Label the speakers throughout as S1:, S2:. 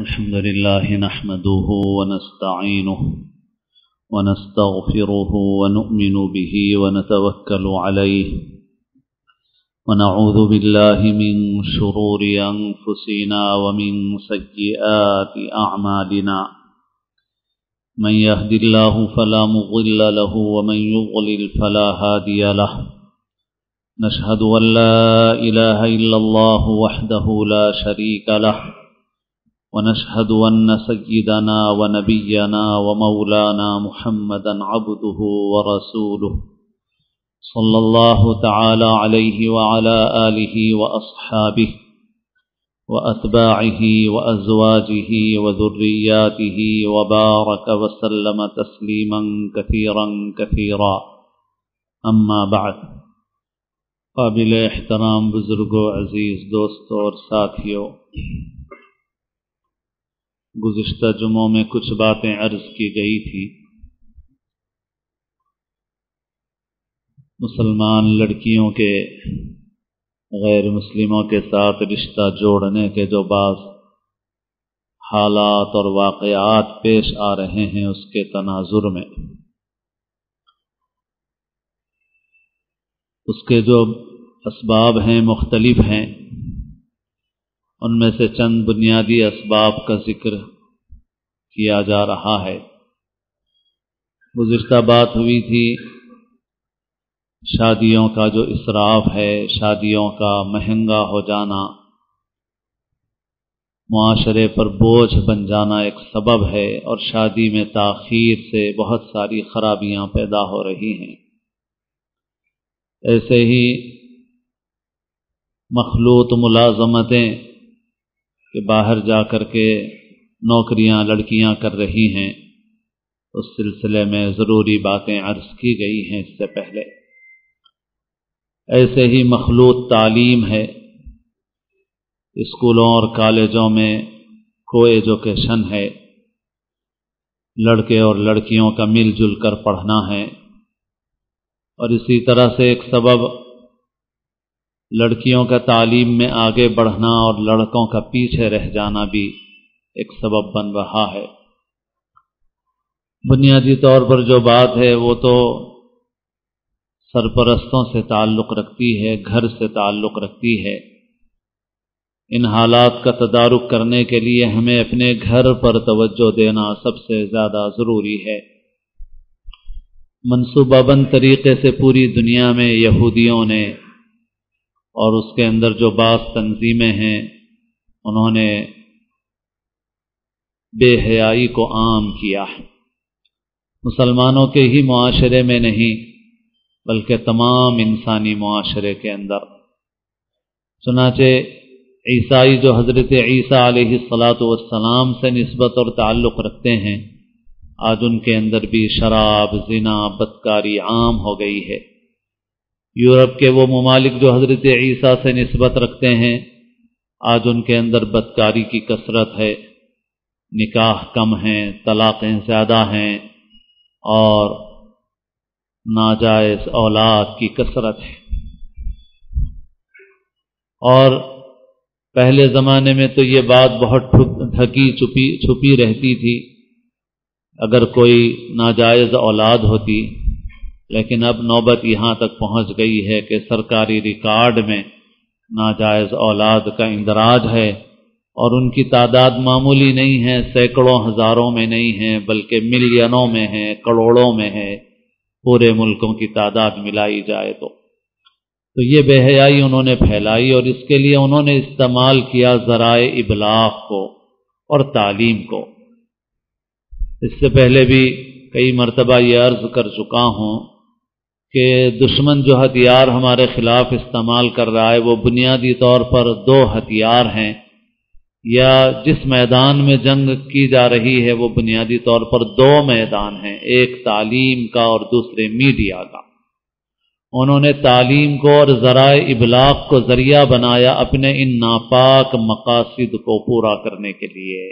S1: الحمد لله نحمده ونستعينه ونستغفره ونؤمن به ونتوكل عليه ونعوذ بالله من شرور أنفسنا ومن سيئات أعمالنا من يهد الله فلا مضل له ومن يضلل فلا هادي له نشهد أن لا إله إلا الله وحده لا شريك له ونشهد أن سيدنا ونبينا ومولانا محمدا عبده ورسوله صلى الله تعالى عليه وعلى آله وأصحابه وأتباعه وأزواجه وذرياته وبارك وسلم تسليما كثيرا كثيرا أما بعد. قابل احترام بزرگوں، عزیز دوستوں اور ساتھیوں، گزشتہ جمعوں میں کچھ باتیں عرض کی گئی تھی. مسلمان لڑکیوں کے غیر مسلموں کے ساتھ رشتہ جوڑنے کے جو بعض حالات اور واقعات پیش آ رہے ہیں، اس کے تناظر میں اس کے جو اسباب ہیں مختلف ہیں. ان میں سے چند بنیادی اسباب کا ذکر کیا جا رہا ہے. گزشتہ بات ہوئی تھی شادیوں کا جو اسراف ہے، شادیوں کا مہنگا ہو جانا، معاشرے پر بوجھ بن جانا ایک سبب ہے، اور شادی میں تاخیر سے بہت ساری خرابیاں پیدا ہو رہی ہیں. ایسے ہی مخلوط ملازمتیں کہ باہر جا کر کے نوکریاں لڑکیاں کر رہی ہیں، اس سلسلے میں ضروری باتیں عرض کی گئی ہیں اس سے پہلے. ایسے ہی مخلوط تعلیم ہے، اسکولوں اور کالجوں میں کو ایجوکیشن ہے، لڑکے اور لڑکیوں کا مل جل کر پڑھنا ہے. اور اسی طرح سے ایک سبب لڑکیوں کا تعلیم میں آگے بڑھنا اور لڑکوں کا پیچھے رہ جانا بھی ایک سبب بن رہا ہے. بنیادی طور پر جو بات ہے وہ تو سرپرستوں سے تعلق رکھتی ہے، گھر سے تعلق رکھتی ہے. ان حالات کا تدارک کرنے کے لیے ہمیں اپنے گھر پر توجہ دینا سب سے زیادہ ضروری ہے. منصوبہ بند طریقے سے پوری دنیا میں یہودیوں نے اور اس کے اندر جو بعض تنظیمیں ہیں، انہوں نے بے حیائی کو عام کیا ہے. مسلمانوں کے ہی معاشرے میں نہیں بلکہ تمام انسانی معاشرے کے اندر. چنانچہ عیسائی جو حضرت عیسیٰ علیہ الصلاۃ سے نسبت اور تعلق رکھتے ہیں، آج ان کے اندر بھی شراب، زنا، بدکاری عام ہو گئی ہے. یورپ کے وہ ممالک جو حضرت عیسیٰ سے نسبت رکھتے ہیں، آج ان کے اندر بدکاری کی کثرت ہے، نکاح کم ہیں، طلاقیں زیادہ ہیں، اور ناجائز اولاد کی کثرت ہے. اور پہلے زمانے میں تو یہ بات بہت ڈھکی چھپی رہتی تھی اگر کوئی ناجائز اولاد ہوتی، لیکن اب نوبت یہاں تک پہنچ گئی ہے کہ سرکاری ریکارڈ میں ناجائز اولاد کا اندراج ہے، اور ان کی تعداد معمولی نہیں ہے، سینکڑوں ہزاروں میں نہیں ہے بلکہ ملینوں میں ہے، کروڑوں میں ہے. پورے ملکوں کی تعداد ملائی جائے تو یہ بے حیائی انہوں نے پھیلائی، اور اس کے لیے انہوں نے استعمال کیا ذرائع ابلاغ کو اور تعلیم کو. اس سے پہلے بھی کئی مرتبہ یہ عرض کر چکا ہوں کہ دشمن جو ہتھیار ہمارے خلاف استعمال کر رہا ہے وہ بنیادی طور پر دو ہتھیار ہیں، یا جس میدان میں جنگ کی جا رہی ہے وہ بنیادی طور پر دو میدان ہیں، ایک تعلیم کا اور دوسرے میڈیا کا. انہوں نے تعلیم کو اور ذرائع ابلاغ کو ذریعہ بنایا اپنے ان ناپاک مقاصد کو پورا کرنے کے لیے.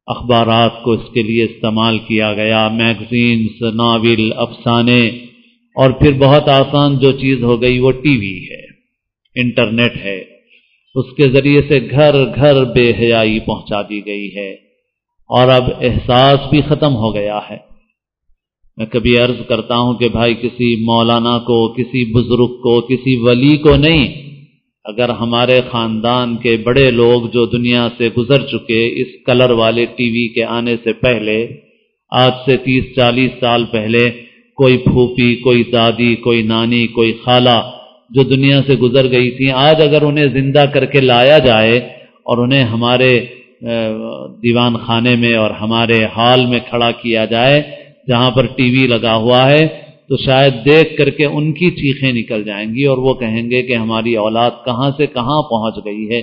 S1: اخبارات کو اس کے لیے استعمال کیا گیا، میگزینز، ناول، افسانے، اور پھر بہت آسان جو چیز ہو گئی وہ ٹی وی ہے، انٹرنیٹ ہے. اس کے ذریعے سے گھر گھر بے حیائی پہنچا دی گئی ہے، اور اب احساس بھی ختم ہو گیا ہے۔ میں کبھی عرض کرتا ہوں کہ بھائی کسی مولانا کو، کسی بزرگ کو، کسی ولی کو نہیں، اگر ہمارے خاندان کے بڑے لوگ جو دنیا سے گزر چکے اس کلر والے ٹی وی کے آنے سے پہلے، آج سے 30-40 سال پہلے، کوئی پھوپھی، کوئی دادی، کوئی نانی، کوئی خالہ جو دنیا سے گزر گئی تھی، آج اگر انہیں زندہ کر کے لایا جائے اور انہیں ہمارے دیوان خانے میں اور ہمارے ہال میں کھڑا کیا جائے جہاں پر ٹی وی لگا ہوا ہے، تو شاید دیکھ کر کے ان کی چیخیں نکل جائیں گی اور وہ کہیں گے کہ ہماری اولاد کہاں سے کہاں پہنچ گئی ہے۔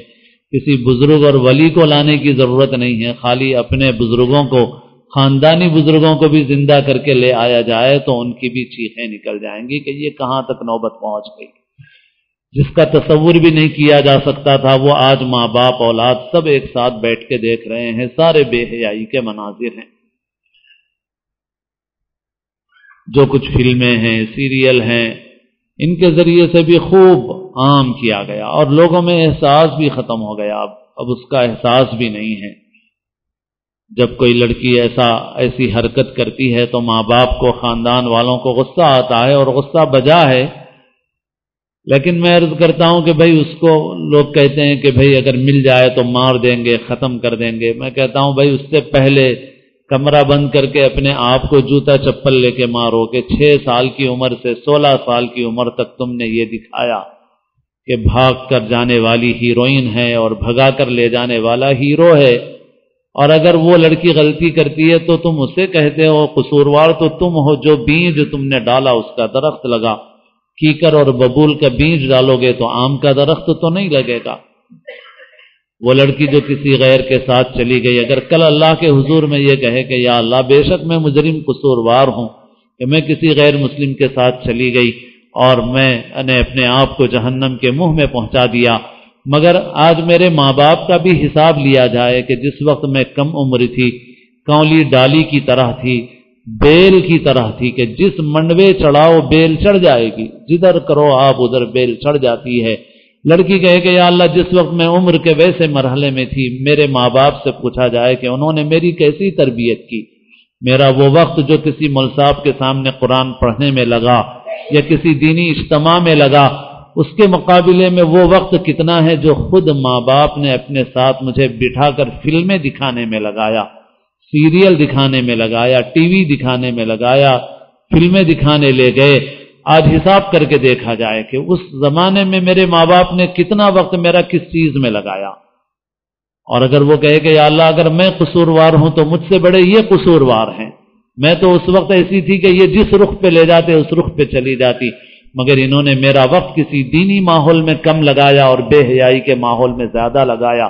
S1: کسی بزرگ اور ولی کو لانے کی ضرورت نہیں ہے، خالی اپنے بزرگوں کو، خاندانی بزرگوں کو بھی زندہ کر کے لے آیا جائے تو ان کی بھی چیخیں نکل جائیں گی کہ یہ کہاں تک نوبت پہنچ گئی۔ جس کا تصور بھی نہیں کیا جا سکتا تھا وہ آج ماں باپ اولاد سب ایک ساتھ بیٹھ کے دیکھ رہے ہیں، سارے بے حیائی کے مناظر ہیں۔ جو کچھ فلمیں ہیں، سیریل ہیں، ان کے ذریعے سے بھی خوب عام کیا گیا اور لوگوں میں احساس بھی ختم ہو گیا، اب اس کا احساس بھی نہیں ہے۔ جب کوئی لڑکی ایسی حرکت کرتی ہے تو ماں باپ کو، خاندان والوں کو غصہ آتا ہے اور غصہ بجا ہے، لیکن میں عرض کرتا ہوں کہ بھئی اس کو لوگ کہتے ہیں کہ بھئی اگر مل جائے تو مار دیں گے، ختم کر دیں گے۔ میں کہتا ہوں بھئی اس سے پہلے کمرہ بند کر کے اپنے آپ کو جوتا چپل لے کے مارو کہ 6 سال کی عمر سے 16 سال کی عمر تک تم نے یہ دکھایا کہ بھاگ کر جانے والی ہیروئن ہے اور بھگا کر لے جانے والا ہیرو ہے، اور اگر وہ لڑکی غلطی کرتی ہے تو تم اسے کہتے ہو قصوروار تو تم ہو، جو بیج تم نے ڈالا اس کا درخت لگا۔ کیکر اور ببول کا بیج ڈالو گے تو آم کا درخت تو نہیں لگے گا۔ وہ لڑکی جو کسی غیر کے ساتھ چلی گئی، اگر کل اللہ کے حضور میں یہ کہے کہ یا اللہ بے شک میں مجرم قصوروار ہوں کہ میں کسی غیر مسلم کے ساتھ چلی گئی اور میں نے اپنے آپ کو جہنم کے منہ میں پہنچا دیا، مگر آج میرے ماں باپ کا بھی حساب لیا جائے کہ جس وقت میں کم عمر تھی، کونلی ڈالی کی طرح تھی، بیل کی طرح تھی کہ جس منڈوے چڑھاؤ بیل چڑھ جائے گی، جدھر کرو آپ ادھر بیل چڑھ جاتی ہے۔ لڑکی کہے کہ یا اللہ جس وقت میں عمر کے ویسے مرحلے میں تھی، میرے ماں باپ سے پوچھا جائے کہ انہوں نے میری کیسی تربیت کی، میرا وہ وقت جو کسی مول صاحب کے سامنے قرآن پڑھنے میں لگا یا کسی دینی اجتماع میں لگا، اس کے مقابلے میں وہ وقت کتنا ہے جو خود ماں باپ نے اپنے ساتھ مجھے بٹھا کر فلمیں دکھانے میں لگایا، سیریل دکھانے میں لگایا، ٹی وی دکھانے میں لگایا، فلمیں دکھانے لے گئے۔ آج حساب کر کے دیکھا جائے کہ اس زمانے میں میرے ماں باپ نے کتنا وقت میرا کس چیز میں لگایا، اور اگر وہ کہے کہ یا اللہ اگر میں قصوروار ہوں تو مجھ سے بڑے یہ قصوروار ہیں، میں تو اس وقت ایسی تھی کہ یہ جس رخ پہ لے جاتے اس رخ پہ چلی جاتی، مگر انہوں نے میرا وقت کسی دینی ماحول میں کم لگایا اور بے حیائی کے ماحول میں زیادہ لگایا۔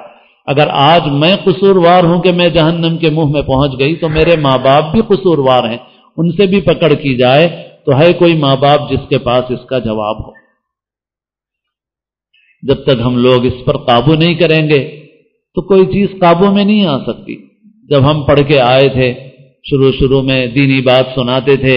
S1: اگر آج میں قصوروار ہوں کہ میں جہنم کے منہ میں پہنچ گئی تو میرے ماں باپ بھی قصوروار ہیں، ان سے بھی پکڑ کی جائے تو ہے کوئی ماں باپ جس کے پاس اس کا جواب ہو۔ جب تک ہم لوگ اس پر قابو نہیں کریں گے تو کوئی چیز قابو میں نہیں آ سکتی۔ جب ہم پڑھ کے آئے تھے، شروع میں دینی بات سناتے تھے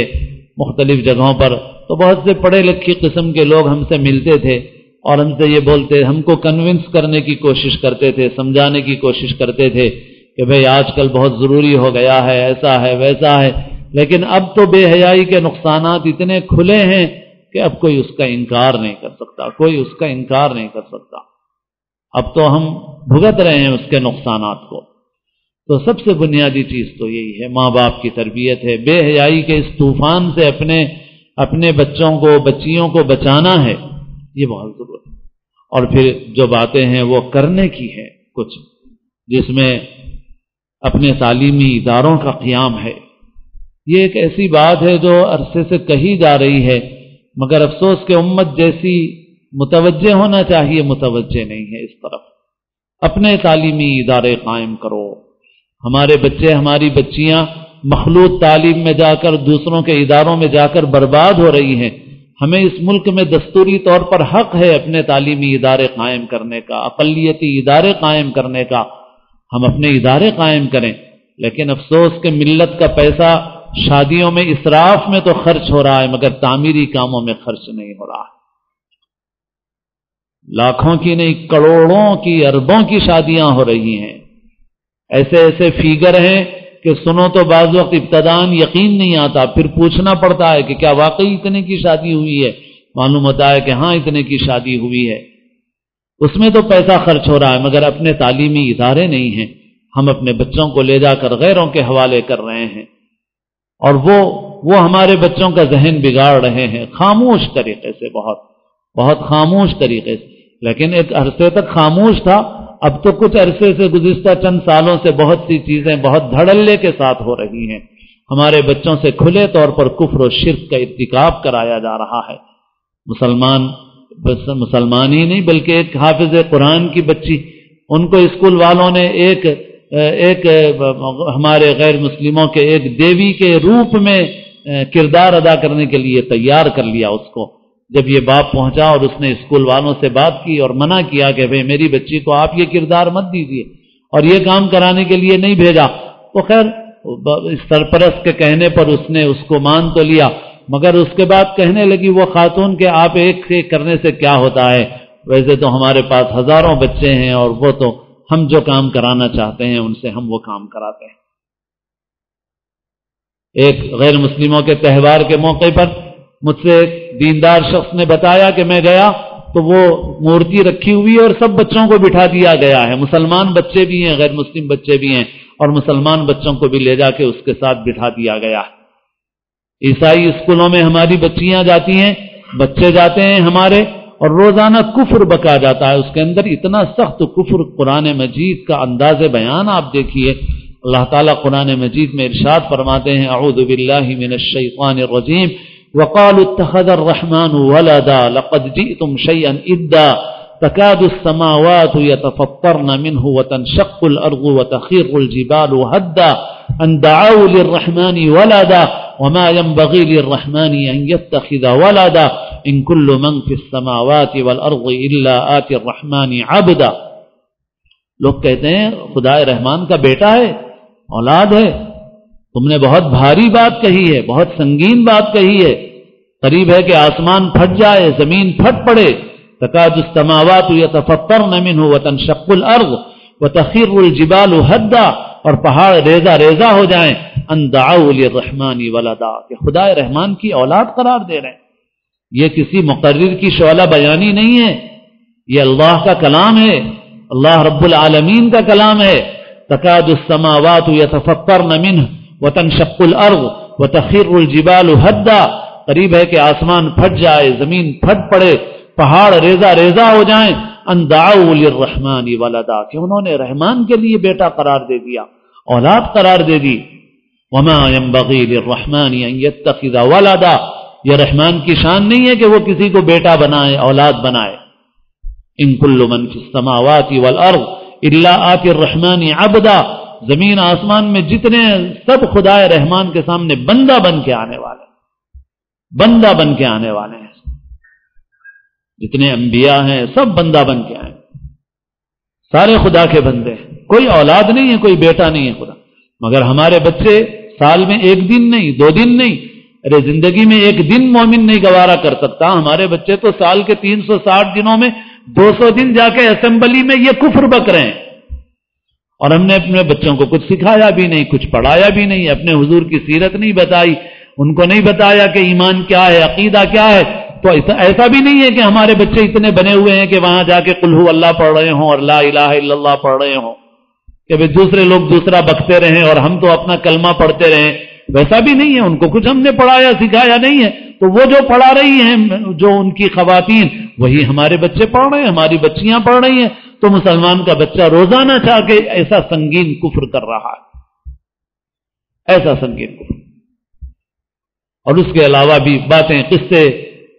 S1: مختلف جگہوں پر، تو بہت سے پڑھے لکھے قسم کے لوگ ہم سے ملتے تھے اور ہم سے یہ بولتے، ہم کو کنونس کرنے کی کوشش کرتے تھے، سمجھانے کی کوشش کرتے تھے کہ بھئی آج کل بہت ضروری ہو گیا ہے، ایسا ہے ویسا ہے، لیکن اب تو بے حیائی کے نقصانات اتنے کھلے ہیں کہ اب کوئی اس کا انکار نہیں کر سکتا، کوئی اس کا انکار نہیں کر سکتا۔ اب تو ہم بھگت رہے ہیں اس کے نقصانات کو۔ تو سب سے بنیادی چیز تو یہی ہے، ماں باپ کی تربیت ہے۔ بے حیائی کے اس طوفان سے اپنے بچوں کو، بچیوں کو بچانا ہے، یہ بہت ضروری ہے۔ اور پھر جو باتیں ہیں وہ کرنے کی ہے کچھ، جس میں اپنے تعلیمی اداروں کا قیام ہے۔ یہ ایک ایسی بات ہے جو عرصے سے کہی جا رہی ہے، مگر افسوس کہ امت جیسی متوجہ ہونا چاہیے، متوجہ نہیں ہے اس طرف۔ اپنے تعلیمی ادارے قائم کرو۔ ہمارے بچے، ہماری بچیاں مخلوط تعلیم میں جا کر، دوسروں کے اداروں میں جا کر برباد ہو رہی ہیں۔ ہمیں اس ملک میں دستوری طور پر حق ہے اپنے تعلیمی ادارے قائم کرنے کا، اقلیتی ادارے قائم کرنے کا۔ ہم اپنے ادارے قائم کریں، لیکن افسوس کہ ملت کا پیسہ شادیوں میں اسراف میں تو خرچ ہو رہا ہے، مگر تعمیری کاموں میں خرچ نہیں ہو رہا ہے۔ لاکھوں کی نہیں کروڑوں کی اربوں کی شادیاں ہو رہی ہیں. ایسے ایسے فیگر ہیں کہ سنو تو بعض وقت ابتداً یقین نہیں آتا، پھر پوچھنا پڑتا ہے کہ کیا واقعی اتنے کی شادی ہوئی ہے؟ معلوم ہوتا ہے کہ ہاں اتنے کی شادی ہوئی ہے. اس میں تو پیسہ خرچ ہو رہا ہے مگر اپنے تعلیمی ادارے نہیں ہیں. ہم اپنے بچوں کو لے جا کر غیروں کے حوالے کر رہے ہیں اور وہ ہمارے بچوں کا ذہن بگاڑ رہے ہیں خاموش طریقے سے، بہت بہت خاموش طریقے سے. لیکن ایک عرصے تک خاموش تھا، اب تو کچھ عرصے سے گزشتہ چند سالوں سے بہت سی چیزیں بہت دھڑلے کے ساتھ ہو رہی ہیں. ہمارے بچوں سے کھلے طور پر کفر و شرک کا ارتکاب کرایا جا رہا ہے. مسلمان ہی نہیں بلکہ ایک حافظ قرآن کی بچی، ان کو اسکول والوں نے ایک ہمارے غیر مسلموں کے ایک دیوی کے روپ میں کردار ادا کرنے کے لیے تیار کر لیا. اس کو جب یہ باپ پہنچا اور اس نے اسکول والوں سے بات کی اور منع کیا کہ بھئی میری بچی کو آپ یہ کردار مت دیجیے اور یہ کام کرانے کے لیے نہیں بھیجا، تو خیر سرپرست کے کہنے پر اس نے اس کو مان تو لیا، مگر اس کے بعد کہنے لگی وہ خاتون کہ آپ ایک کرنے سے کیا ہوتا ہے، ویسے تو ہمارے پاس ہزاروں بچے ہیں اور وہ تو ہم جو کام کرانا چاہتے ہیں ان سے ہم وہ کام کراتے ہیں. ایک غیر مسلموں کے تہوار کے موقع پر مجھ سے ایک دیندار شخص نے بتایا کہ میں گیا تو وہ مورتی رکھی ہوئی ہے اور سب بچوں کو بٹھا دیا گیا ہے، مسلمان بچے بھی ہیں غیر مسلم بچے بھی ہیں، اور مسلمان بچوں کو بھی لے جا کے اس کے ساتھ بٹھا دیا گیا ہے. عیسائی اسکولوں میں ہماری بچیاں جاتی ہیں، بچے جاتے ہیں ہمارے، اور روزانہ کفر بکا جاتا ہے. اس کے اندر اتنا سخت کفر، قرآن مجید کا انداز بیان آپ دیکھیے. اللہ تعالیٰ قرآن مجید میں ارشاد فرماتے ہیں اعوذ باللہ من الشیطان الرجیم وقالوا اتخذ الرحمن ولدا لقد جئتم شيئا إدا تكاد السماوات يتفطرن منه وتنشق الأرض وتخر الجبال هدا أن دعوا للرحمن ولدا وما ينبغي للرحمن أن يتخذ ولدا إن كل من في السماوات والأرض إلا آتي الرحمن عبدا. لوگ کہتے ہیں خدا رحمان کا بیٹا ہے، اولاد ہے. تم نے بہت بھاری بات کہی ہے، بہت سنگین بات کہی ہے. قریب ہے کہ آسمان پھٹ جائے، زمین پھٹ پڑے. تکاد السماوات يتفطرن منه وتنشق الارض وتخر الجبال هدا، اور پہاڑ ریزہ ریزہ ہو جائیں. ان دعوا للرحمن ولدا، کہ خدا رحمان کی اولاد قرار دے رہے ہیں. یہ کسی مقرر کی شعلہ بیانی نہیں ہے، یہ اللہ کا کلام ہے، اللہ رب العالمین کا کلام ہے. تکاد السماوات يتفطرن منه وتنشق الارض وتخر الجبال هدا، قریب ہے کہ آسمان پھٹ جائے، زمین پھٹ پڑے، پہاڑ ریزہ ریزہ ہو جائیں. ان دعوا للرحمن ولدا، کہ انہوں نے رحمان کے لیے بیٹا قرار دے دیا، اولاد قرار دے دی. وما ينبغي للرحمن ان يتخذ ولدا، یہ رحمان کی شان نہیں ہے کہ وہ کسی کو بیٹا بنائے، اولاد بنائے. ان كل من في السماوات والارض الا آتي الرحمن عبدا، زمین آسمان میں جتنے سب خدا رحمان کے سامنے بندہ بن کے آنے والے، بندہ بن کے آنے والے ہیں. جتنے انبیاء ہیں سب بندہ بن کے آئے، سارے خدا کے بندے ہیں. کوئی اولاد نہیں ہے، کوئی بیٹا نہیں ہے خدا. مگر ہمارے بچے سال میں ایک دن نہیں، 2 دن نہیں، ارے زندگی میں ایک دن مومن نہیں گوارا کر سکتا. ہمارے بچے تو سال کے 360 دنوں میں 200 دن جا کے اسمبلی میں یہ کفر بک رہے ہیں، اور ہم نے اپنے بچوں کو کچھ سکھایا بھی نہیں، کچھ پڑھایا بھی نہیں، اپنے حضور کی سیرت نہیں بتائی، ان کو نہیں بتایا کہ ایمان کیا ہے، عقیدہ کیا ہے. تو ایسا بھی نہیں ہے کہ ہمارے بچے اتنے بنے ہوئے ہیں کہ وہاں جا کے قل ہو اللہ پڑھ رہے ہوں اور لا الہ الا اللہ پڑھ رہے ہوں کہ بھئی دوسرے لوگ دوسرا بکتے رہیں اور ہم تو اپنا کلمہ پڑھتے رہیں. ویسا بھی نہیں ہے، ان کو کچھ ہم نے پڑھایا سکھایا نہیں ہے. تو وہ جو پڑھا رہی ہیں، جو ان کی خواتین، وہی ہمارے بچے پڑھ رہے ہیں، ہماری بچیاں پڑھ رہی ہیں. تو مسلمان کا بچہ روزانہ چاہ کے ایسا سنگین کفر کر رہا ہے، ایسا سنگین کفر. اور اس کے علاوہ بھی باتیں، قصے،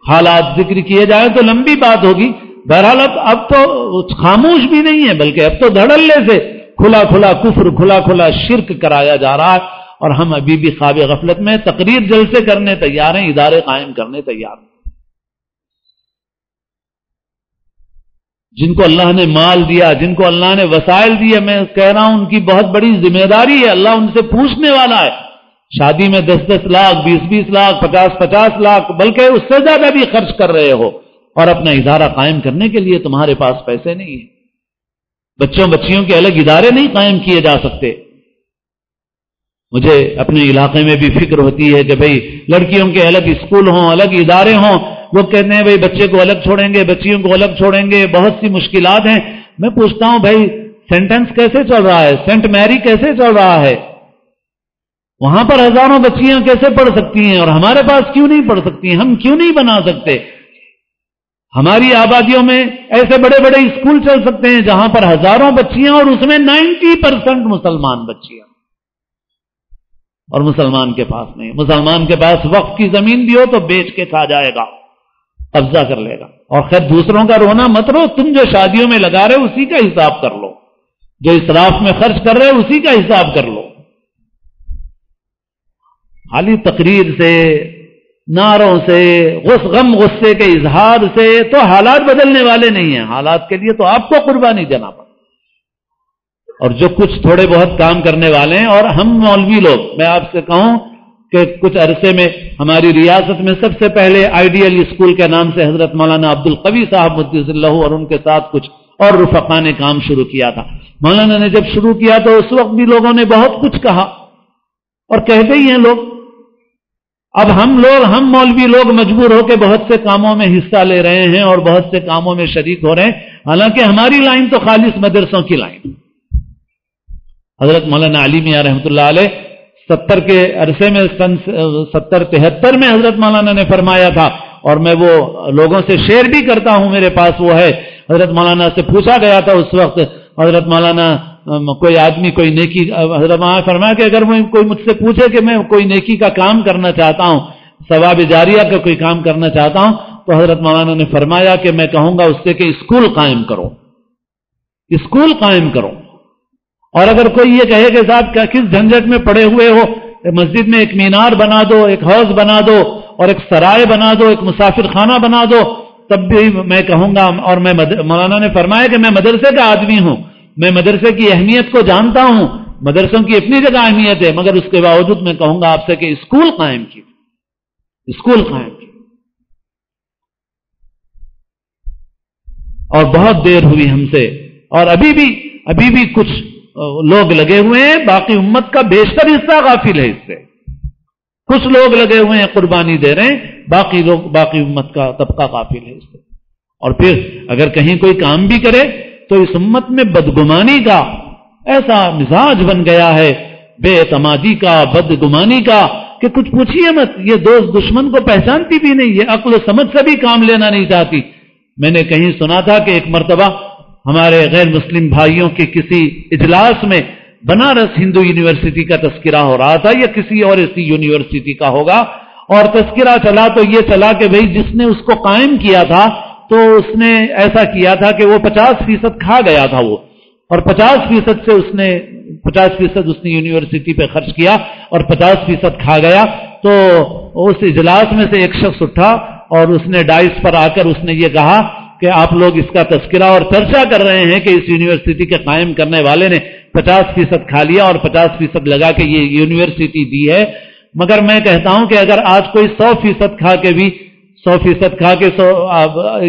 S1: حالات ذکر کیے جائیں تو لمبی بات ہوگی. بہرحال اب تو خاموش بھی نہیں ہے، بلکہ اب تو دھڑلے سے کھلا کھلا کفر، کھلا کھلا شرک کرایا جا رہا ہے. اور ہم ابھی بھی خواب غفلت میں تقریر جلسے کرنے تیار ہیں، ادارے قائم کرنے تیار ہیں. جن کو اللہ نے مال دیا، جن کو اللہ نے وسائل دیے، میں کہہ رہا ہوں ان کی بہت بڑی ذمہ داری ہے. اللہ ان سے پوچھنے والا ہے. شادی میں 10-10 لاکھ، 20-20 لاکھ، 50-50 لاکھ، بلکہ اس سے زیادہ بھی خرچ کر رہے ہو، اور اپنا ادارہ قائم کرنے کے لیے تمہارے پاس پیسے نہیں ہیں. بچوں بچیوں کے الگ ادارے نہیں قائم کیے جا سکتے. مجھے اپنے علاقے میں بھی فکر ہوتی ہے کہ بھئی لڑکیوں کے الگ اسکول ہوں، الگ ادارے ہوں. لوگ کہتے ہیں بھئی بچے کو الگ چھوڑیں گے، بچیوں کو الگ چھوڑیں گے، بہت سی مشکلات ہیں. میں پوچھتا ہوں بھئی سینٹنس کیسے چل رہا ہے؟ سینٹ میری کیسے چل رہا ہے؟ وہاں پر ہزاروں بچیاں کیسے پڑھ سکتی ہیں اور ہمارے پاس کیوں نہیں پڑھ سکتی؟ ہم کیوں نہیں بنا سکتے؟ ہماری آبادیوں میں ایسے بڑے بڑے اسکول چل سکتے ہیں جہاں پر ہزاروں بچیاں اور اس میں 90% مسلمان بچیاں. اور مسلمان کے پاس نہیں. مسلمان کے پاس وقف کی زمین بھی ہو تو بیچ کے کھا جائے گا، قبضہ کر لے گا. اور خیر دوسروں کا رونا مت رو، تم جو شادیوں میں لگا رہے اسی کا حساب کر لو، جو اسراف میں خرچ کر رہے اسی کا حساب کر لو. خالی تقریر سے، نعروں سے، غم غصے کے اظہار سے تو حالات بدلنے والے نہیں ہیں. حالات کے لیے تو آپ کو قربانی دینا پڑے. اور جو کچھ تھوڑے بہت کام کرنے والے ہیں، اور ہم مولوی لوگ، میں آپ سے کہوں کہ کچھ عرصے میں ہماری ریاست میں سب سے پہلے آئیڈیل اسکول کے نام سے حضرت مولانا عبد القوی صاحب مدثر اللہ اور ان کے ساتھ کچھ اور رفقا نے کام شروع کیا تھا. مولانا نے جب شروع کیا تو اس وقت بھی لوگوں نے بہت کچھ کہا اور کہتے ہی ہیں لوگ. اب ہم مولوی لوگ مجبور ہو کے بہت سے کاموں میں حصہ لے رہے ہیں اور بہت سے کاموں میں شریک ہو رہے ہیں، حالانکہ ہماری لائن تو خالص مدرسوں کی لائن. حضرت مولانا علی میاں رحمۃ اللہ علیہ 70 کے عرصے میں سن 70-73 میں حضرت مولانا نے فرمایا تھا، اور میں وہ لوگوں سے شیئر بھی کرتا ہوں، میرے پاس وہ ہے. حضرت مولانا سے پوچھا گیا تھا اس وقت، حضرت مولانا کوئی آدمی کوئی نیکی، حضرت مولانا فرمایا کہ اگر کوئی مجھ سے پوچھے کہ میں کوئی نیکی کا کام کرنا چاہتا ہوں، ثواب جاریہ کا کوئی کام کرنا چاہتا ہوں، تو حضرت مولانا نے فرمایا کہ میں کہوں گا اس سے کہ اسکول قائم کرو، اسکول قائم کرو. اور اگر کوئی یہ کہے کہ صاحب کس جھنجٹ میں پڑے ہوئے ہو، مسجد میں ایک مینار بنا دو، ایک حوض بنا دو، اور ایک سرائے بنا دو، ایک مسافر خانہ بنا دو، تب بھی میں کہوں گا. اور مولانا نے فرمایا کہ میں مدرسے کا آدمی ہوں، میں مدرسے کی اہمیت کو جانتا ہوں، مدرسوں کی اپنی جگہ اہمیت ہے، مگر اس کے باوجود میں کہوں گا آپ سے کہ اسکول قائم کی، اسکول قائم کی. اور بہت دیر ہوئی ہم سے، اور ابھی بھی کچھ لوگ لگے ہوئے ہیں، باقی امت کا بیشتر حصہ غافل ہے اس سے. کچھ لوگ لگے ہوئے ہیں قربانی دے رہے ہیں، باقی امت کا طبقہ غافل ہے اس سے. اور پھر اگر کہیں کوئی کام بھی کرے تو اس امت میں بدگمانی کا ایسا مزاج بن گیا ہے، بے اعتمادی کا، بدگمانی کا، کہ کچھ پوچھیے مت. یہ دوست دشمن کو پہچانتی بھی نہیں، یہ عقل و سمجھ سے بھی کام لینا نہیں چاہتی. میں نے کہیں سنا تھا کہ ایک مرتبہ ہمارے غیر مسلم بھائیوں کے کسی اجلاس میں بنارس ہندو یونیورسٹی کا تذکرہ ہو رہا تھا، یا کسی اور ایسی یونیورسٹی کا ہوگا، اور تذکرہ چلا تو یہ چلا کہ بھئی جس نے اس کو قائم کیا تھا تو اس نے ایسا کیا تھا کہ وہ 50% کھا گیا تھا وہ، اور 50% سے اس نے 50% اس نے یونیورسٹی پہ خرچ کیا اور 50% کھا گیا. تو اس اجلاس میں سے ایک شخص اٹھا اور اس نے ڈائس پر آ کر اس نے یہ کہا کہ آپ لوگ اس کا تذکرہ اور چرچا کر رہے ہیں کہ اس یونیورسٹی کے قائم کرنے والے نے 50% کھا لیا اور 50% لگا کے یہ یونیورسٹی دی ہے. مگر میں کہتا ہوں کہ اگر آج کوئی 100% کھا کے بھی 100% کھا کے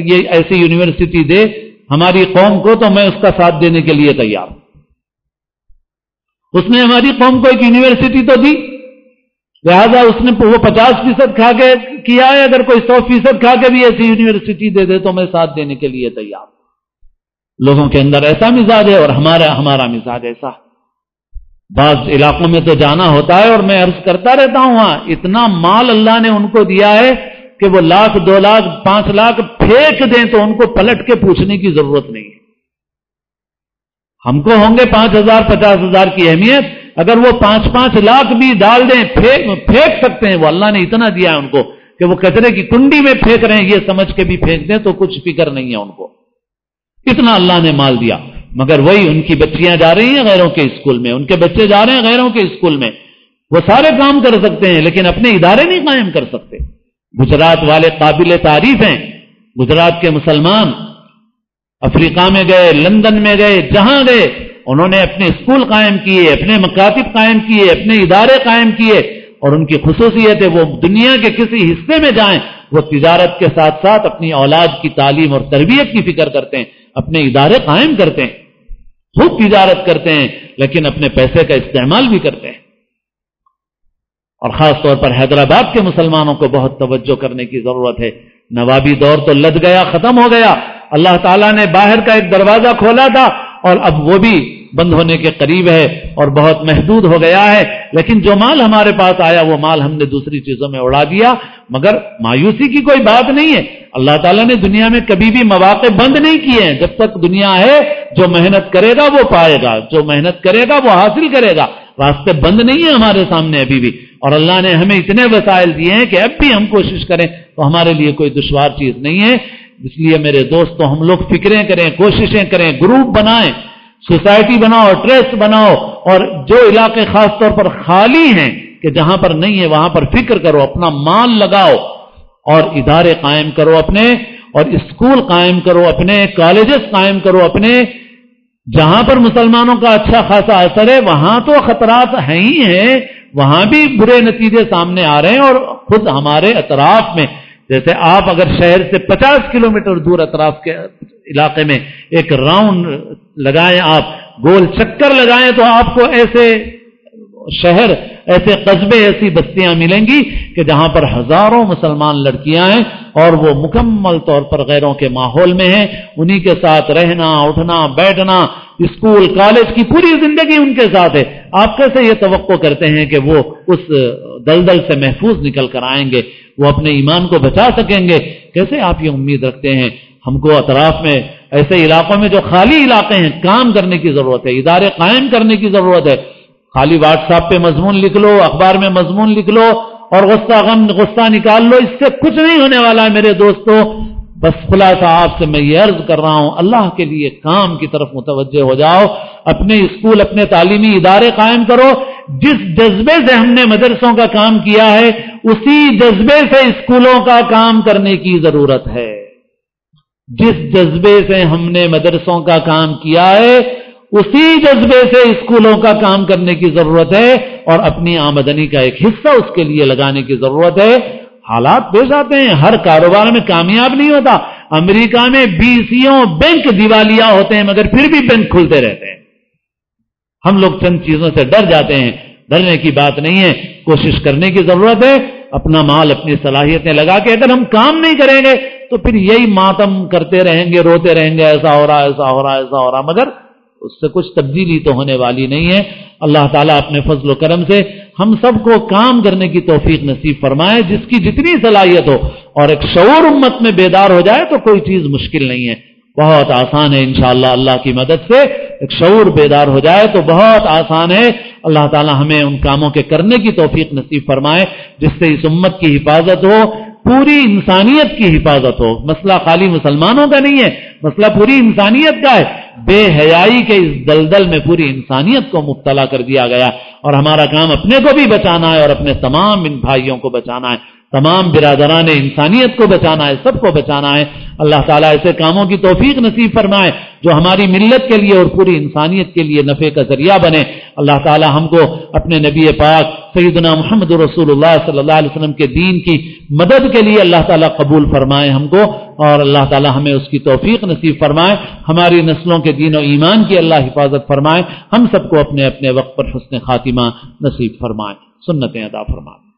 S1: یہ ایسی یونیورسٹی دے ہماری قوم کو، تو میں اس کا ساتھ دینے کے لیے تیار ہوں. اس نے ہماری قوم کو ایک یونیورسٹی تو دی، لہذا اس نے وہ 50% کھا کے کیا ہے، اگر کوئی 100% کھا کے بھی ایسی یونیورسٹی دے دے تو میں ساتھ دینے کے لیے تیار ہوں. لوگوں کے اندر ایسا مزاج ہے، اور ہمارا مزاج ایسا. بعض علاقوں میں تو جانا ہوتا ہے اور میں عرض کرتا رہتا ہوں، وہاں اتنا مال اللہ نے ان کو دیا ہے کہ وہ 1 لاکھ 2 لاکھ 5 لاکھ پھینک دیں تو ان کو پلٹ کے پوچھنے کی ضرورت نہیں ہے. ہم کو ہوں گے 5,000 50,000 کی اہمیت، اگر وہ 5-5 لاکھ بھی ڈال دیں پھینک سکتے ہیں. وہ اللہ نے اتنا دیا ہے ان کو کہ وہ کچرے کی کنڈی میں پھینک رہے ہیں، یہ سمجھ کے بھی پھینک دیں تو کچھ فکر نہیں ہے ان کو. اتنا اللہ نے مال دیا. مگر وہی ان کی بچیاں جا رہی ہیں غیروں کے اسکول میں، ان کے بچے جا رہے ہیں غیروں کے اسکول میں. وہ سارے کام کر سکتے ہیں لیکن اپنے ادارے نہیں قائم کر سکتے. گجرات والے قابل تعریف ہیں. گجرات کے مسلمان افریقہ میں گئے، لندن میں گئے، جہاں گئے انہوں نے اپنے اسکول قائم کیے، اپنے مکاتب قائم کیے، اپنے ادارے قائم کیے. اور ان کی خصوصیت ہے وہ دنیا کے کسی حصے میں جائیں وہ تجارت کے ساتھ ساتھ اپنی اولاد کی تعلیم اور تربیت کی فکر کرتے ہیں، اپنے ادارے قائم کرتے ہیں، خوب تجارت کرتے ہیں، لیکن اپنے پیسے کا استعمال بھی کرتے ہیں۔ اور خاص طور پر حیدرآباد کے مسلمانوں کو بہت توجہ کرنے کی ضرورت ہے۔ نوابی دور تو لد گیا، ختم ہو گیا، اللہ تعالیٰ نے باہر کا ایک دروازہ کھولا تھا اور اب وہ بھی بند ہونے کے قریب ہے اور بہت محدود ہو گیا ہے، لیکن جو مال ہمارے پاس آیا وہ مال ہم نے دوسری چیزوں میں اڑا دیا۔ مگر مایوسی کی کوئی بات نہیں ہے، اللہ تعالیٰ نے دنیا میں کبھی بھی مواقع بند نہیں کیے ہیں۔ جب تک دنیا ہے جو محنت کرے گا وہ پائے گا، جو محنت کرے گا وہ حاصل کرے گا، راستے بند نہیں ہیں ہمارے سامنے ابھی بھی، اور اللہ نے ہمیں اتنے وسائل دیے ہیں کہ اب بھی ہم کوشش کریں تو ہمارے لیے کوئی دشوار چیز نہیں ہے۔ اس لیے میرے دوستو ہم لوگ فکریں کریں، کوششیں کریں، گروپ بنائیں، سوسائٹی بناؤ، ٹرسٹ بناؤ، اور جو علاقے خاص طور پر خالی ہیں کہ جہاں پر نہیں ہے وہاں پر فکر کرو، اپنا مال لگاؤ اور ادارے قائم کرو اپنے، اور اسکول قائم کرو اپنے، کالجز قائم کرو اپنے۔ جہاں پر مسلمانوں کا اچھا خاصا اثر ہے وہاں تو خطرات ہیں ہی ہیں، وہاں بھی برے نتیجے سامنے آ رہے ہیں، اور خود ہمارے اطراف میں جیسے آپ اگر شہر سے 50 کلومیٹر دور اطراف کے علاقے میں ایک راؤنڈ لگائیں، آپ گول چکر لگائیں تو آپ کو ایسے شہر، ایسے قصبے، ایسی بستیاں ملیں گی کہ جہاں پر ہزاروں مسلمان لڑکیاں ہیں اور وہ مکمل طور پر غیروں کے ماحول میں ہیں، انہی کے ساتھ رہنا، اٹھنا، بیٹھنا، اسکول کالج کی پوری زندگی ان کے ساتھ ہے۔ آپ کیسے یہ توقع کرتے ہیں کہ وہ اس دلدل سے محفوظ نکل کر آئیں گے، وہ اپنے ایمان کو بچا سکیں گے؟ کیسے آپ یہ امید رکھتے ہیں؟ ہم کو اطراف میں ایسے علاقوں میں جو خالی علاقے ہیں کام کرنے کی ضرورت ہے، ادارے قائم کرنے کی ضرورت ہے۔ خالی واٹس ایپ پہ مضمون لکھ لو، اخبار میں مضمون لکھ لو اور غصہ نکال لو، اس سے کچھ نہیں ہونے والا ہے میرے دوستو۔ بس خلاصہ آپ سے میں یہ عرض کر رہا ہوں، اللہ کے لیے کام کی طرف متوجہ ہو جاؤ، اپنے اسکول، اپنے تعلیمی ادارے قائم کرو۔ جس جذبے سے ہم نے مدرسوں کا کام کیا ہے اسی جذبے سے اسکولوں کا کام کرنے کی ضرورت ہے۔ جس جذبے سے ہم نے مدرسوں کا کام کیا ہے اسی جذبے سے اسکولوں کا کام کرنے کی ضرورت ہے، اور اپنی آمدنی کا ایک حصہ اس کے لیے لگانے کی ضرورت ہے۔ حالات پیش آتے ہیں، ہر کاروبار میں کامیاب نہیں ہوتا۔ امریکہ میں 20 بینک دیوالیہ ہوتے ہیں مگر پھر بھی بینک کھلتے رہتے ہیں۔ ہم لوگ چند چیزوں سے ڈر جاتے ہیں، ڈرنے کی بات نہیں ہے، کوشش کرنے کی ضرورت ہے، اپنا مال، اپنی صلاحیتیں لگا کے اگر ہم کام نہیں کریں گے تو پھر یہی ماتم کرتے رہیں گے، روتے رہیں گے، ایسا ہو رہا، ایسا ہو رہا، ایسا ہو رہا، مگر اس سے کچھ تبدیلی تو ہونے والی نہیں ہے۔ اللہ تعالیٰ اپنے فضل و کرم سے ہم سب کو کام کرنے کی توفیق نصیب فرمائے، جس کی جتنی صلاحیت ہو، اور ایک شعور امت میں بیدار ہو جائے تو کوئی چیز مشکل نہیں ہے، بہت آسان ہے انشاءاللہ۔ اللہ کی مدد سے ایک شعور بیدار ہو جائے تو بہت آسان ہے۔ اللہ تعالیٰ ہمیں ان کاموں کے کرنے کی توفیق نصیب فرمائے جس سے اس امت کی حفاظت ہو، پوری انسانیت کی حفاظت ہو۔ مسئلہ خالی مسلمانوں کا نہیں ہے، مسئلہ پوری انسانیت کا ہے۔ بے حیائی کے اس دلدل میں پوری انسانیت کو مبتلا کر دیا گیا، اور ہمارا کام اپنے کو بھی بچانا ہے اور اپنے تمام ان بھائیوں کو بچانا ہے، تمام برادران انسانیت کو بچانا ہے، سب کو بچانا ہے۔ اللہ تعالیٰ ایسے کاموں کی توفیق نصیب فرمائے جو ہماری ملت کے لیے اور پوری انسانیت کے لیے نفع کا ذریعہ بنے۔ اللہ تعالیٰ ہم کو اپنے نبی پاک سیدنا محمد رسول اللہ صلی اللہ علیہ وسلم کے دین کی مدد کے لیے اللہ تعالیٰ قبول فرمائے ہم کو، اور اللہ تعالیٰ ہمیں اس کی توفیق نصیب فرمائے۔ ہماری نسلوں کے دین و ایمان کی اللہ حفاظت فرمائے، ہم سب کو اپنے اپنے وقت پر حسن خاتمہ نصیب فرمائے، سنتیں عطا فرمائے۔